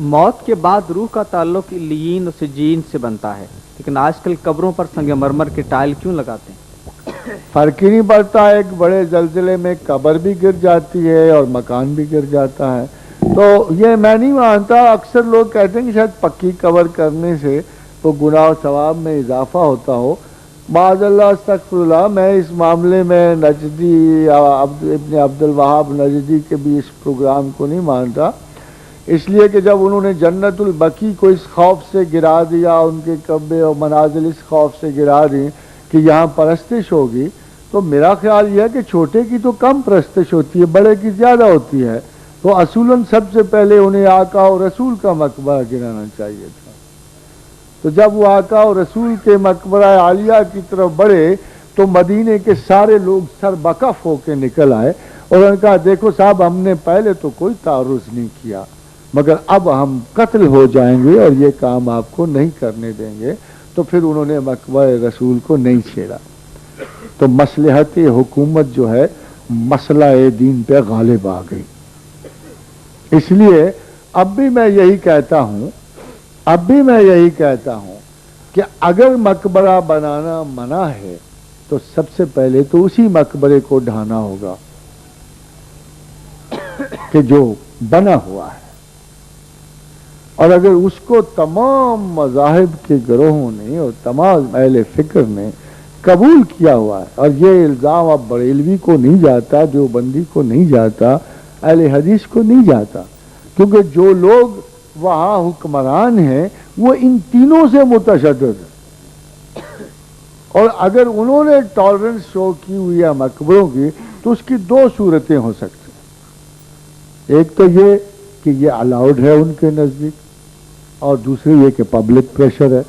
موت کے بعد روح کا تعلق علیین اور سجین سے بنتا ہے، لیکن آج کل قبروں پر سنگ مرمر کے ٹائل کیوں لگاتے ہیں؟ فرق ہی نہیں پڑتا، ایک بڑے زلزلے میں قبر بھی گر جاتی ہے اور مکان بھی گر جاتا ہے۔ تو یہ میں نہیں مانتا، اکثر لوگ کہتے ہیں کہ شاید پکی قبر کرنے سے تو گناہ و ثواب میں اضافہ ہوتا ہو۔ معاذ اللہ استغفر اللہ، میں اس معاملے میں نجدی ابن عبد الوہاب نجدی کے بھی اس پروگرام کو نہیں مانتا، اس لیے کہ جب انہوں نے جنت البقیع کو اس خوف سے گرا دیا، ان کے قبر اور منازل اس خوف سے گرا دی کہ یہاں پرستش ہوگی، تو میرا خیال یہ ہے کہ چھوٹے کی تو کم پرستش ہوتی ہے، بڑے کی زیادہ ہوتی ہے، تو اصولاً سب سے پہلے انہیں آقا اور رسول کا مقبرہ گرانا چاہیے تھا۔ تو جب وہ آقا اور رسول کے مقبرہ عالیہ کی طرف بڑھے تو مدینے کے سارے لوگ سر بکف ہو کے نکل آئے اور انہوں نے کہا دیکھو صاحب، ہم نے پہلے تو کوئی تعرض نہیں کیا، مگر اب ہم قتل ہو جائیں گے اور یہ کام آپ کو نہیں کرنے دیں گے، تو پھر انہوں نے مقبرہ رسول کو نہیں چھیڑا۔ تو مصلحت حکومت جو ہے مسئلہ دین پہ غالب آ گئی۔ اس لیے اب بھی میں یہی کہتا ہوں کہ اگر مقبرہ بنانا منع ہے تو سب سے پہلے تو اسی مقبرے کو ڈھانا ہوگا کہ جو بنا ہوا ہے، اور اگر اس کو تمام مذاہب کے گروہوں نے اور تمام اہل فکر نے قبول کیا ہوا ہے، اور یہ الزام اب بریلوی کو نہیں جاتا، دیوبندی کو نہیں جاتا، اہل حدیث کو نہیں جاتا، کیونکہ جو لوگ وہاں حکمران ہیں وہ ان تینوں سے متشدد ہیں، اور اگر انہوں نے ٹالرنس شو کی ہوئی ہے مقبروں کی تو اس کی دو صورتیں ہو سکتی ہیں، ایک تو یہ کہ یہ الاؤڈ ہے ان کے نزدیک، اور دوسری یہ کہ پبلک پریشر ہے۔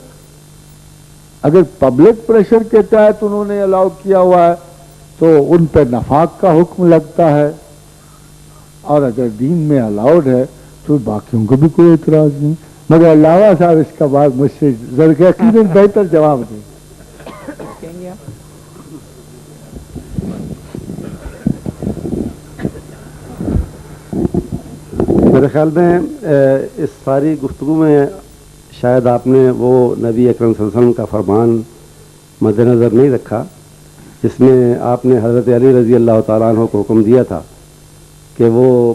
اگر پبلک پریشر کے تحت انہوں نے الاؤ کیا ہوا ہے تو ان پہ نفاق کا حکم لگتا ہے، اور اگر دین میں الاؤڈ ہے تو باقیوں کو بھی کوئی اعتراض نہیں۔ مگر علامہ صاحب اس کا بعد مجھ سے یقیناً بہتر جواب دیں۔ میرے خیال میں اس ساری گفتگو میں شاید آپ نے وہ نبی اکرم صلی اللہ علیہ وسلم کا فرمان مد نظر نہیں رکھا جس میں آپ نے حضرت علی رضی اللہ تعالیٰ عنہ کو حکم دیا تھا کہ وہ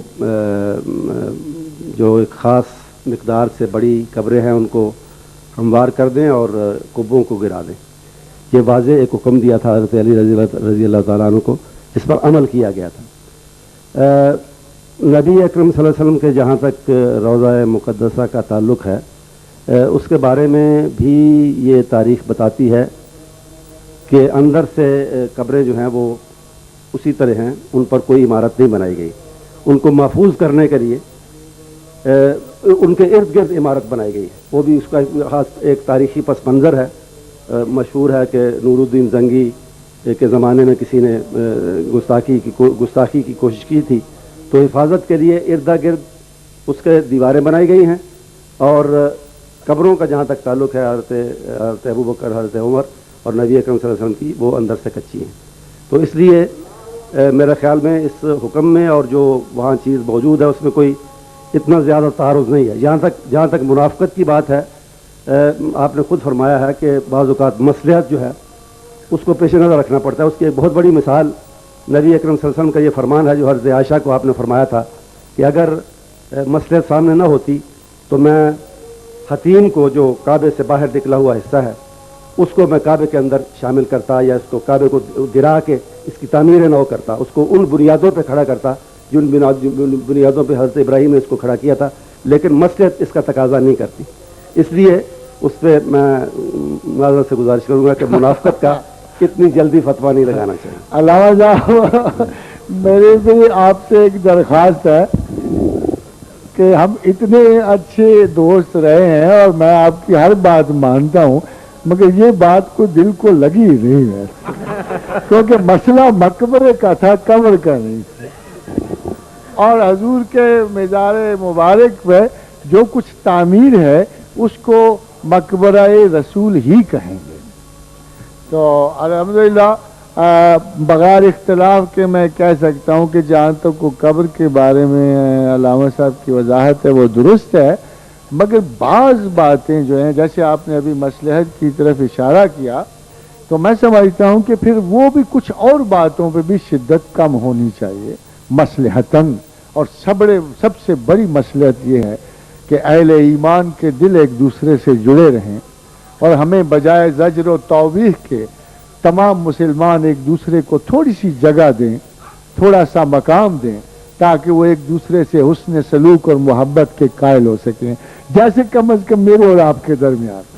جو ایک خاص مقدار سے بڑی قبریں ہیں ان کو ہموار کر دیں اور قبوں کو گرا دیں۔ یہ واضح ایک حکم دیا تھا حضرت علی رضی اللہ تعالیٰ عنہ کو، اس پر عمل کیا گیا تھا۔ نبی اکرم صلی اللہ علیہ وسلم کے جہاں تک روضہ مقدسہ کا تعلق ہے، اس کے بارے میں بھی یہ تاریخ بتاتی ہے کہ اندر سے قبریں جو ہیں وہ اسی طرح ہیں، ان پر کوئی عمارت نہیں بنائی گئی، ان کو محفوظ کرنے کے لیے ان کے ارد گرد عمارت بنائی گئی ہے۔ وہ بھی اس کا خاص ایک تاریخی پس منظر ہے۔ مشہور ہے کہ نور الدین زنگی کے زمانے میں کسی نے گستاخی کی کوشش کی تھی، تو حفاظت کے لیے ارد گرد اس کے دیواریں بنائی گئی ہیں، اور قبروں کا جہاں تک تعلق ہے حضرت ابوبکر، حضرت عمر اور نبی اکرم صلی اللہ علیہ وسلم کی، وہ اندر سے کچی ہیں۔ تو اس لیے میرے خیال میں اس حکم میں اور جو وہاں چیز موجود ہے اس میں کوئی اتنا زیادہ تعارض نہیں ہے۔ جہاں تک منافقت کی بات ہے، آپ نے خود فرمایا ہے کہ بعض اوقات مصلحت جو ہے اس کو پیش نظر رکھنا پڑتا ہے۔ اس کی ایک بہت بڑی مثال نبی اکرم صلی اللہ علیہ وسلم کا یہ فرمان ہے جو حضرت عائشہ کو آپ نے فرمایا تھا کہ اگر مصلحت سامنے نہ ہوتی تو میں حتیم کو، جو کعبے سے باہر نکلا ہوا حصہ ہے، اس کو میں کعبے کے اندر شامل کرتا، یا اس کو کعبے کو گرا کے اس کی تعمیر نو کرتا، اس کو ان بنیادوں پہ کھڑا کرتا جن بنیادوں پہ حضرت ابراہیم نے اس کو کھڑا کیا تھا، لیکن مصلحت اس کا تقاضا نہیں کرتی۔ اس لیے اس پہ میں معذرت سے گزارش کروں گا کہ منافقت کا اتنی جلدی فتویٰ نہیں لگانا چاہیے۔ علامہ صاحب، میرے بھی آپ سے ایک درخواست ہے کہ ہم اتنے اچھے دوست رہے ہیں اور میں آپ کی ہر بات مانتا ہوں، مگر یہ بات کو دل کو لگی نہیں ہے، کیونکہ مسئلہ مقبرے کا تھا، قبر کا نہیں تھا، اور حضور کے مزار مبارک پہ جو کچھ تعمیر ہے اس کو مقبرہ رسول ہی کہیں گے۔ تو الحمدللہ بغیر اختلاف کے میں کہہ سکتا ہوں کہ جہاں تک کو قبر کے بارے میں علامہ صاحب کی وضاحت ہے وہ درست ہے، مگر بعض باتیں جو ہیں جیسے آپ نے ابھی مصلحت کی طرف اشارہ کیا تو میں سمجھتا ہوں کہ پھر وہ بھی کچھ اور باتوں پہ بھی شدت کم ہونی چاہیے مصلحتاً. اور سب سے بڑی مصلحت یہ ہے کہ اہل ایمان کے دل ایک دوسرے سے جڑے رہیں اور ہمیں بجائے زجر و توبیخ کے تمام مسلمان ایک دوسرے کو تھوڑی سی جگہ دیں، تھوڑا سا مقام دیں تاکہ وہ ایک دوسرے سے حسن سلوک اور محبت کے قائل ہو سکیں، جیسے کم از کم میرے اور آپ کے درمیان.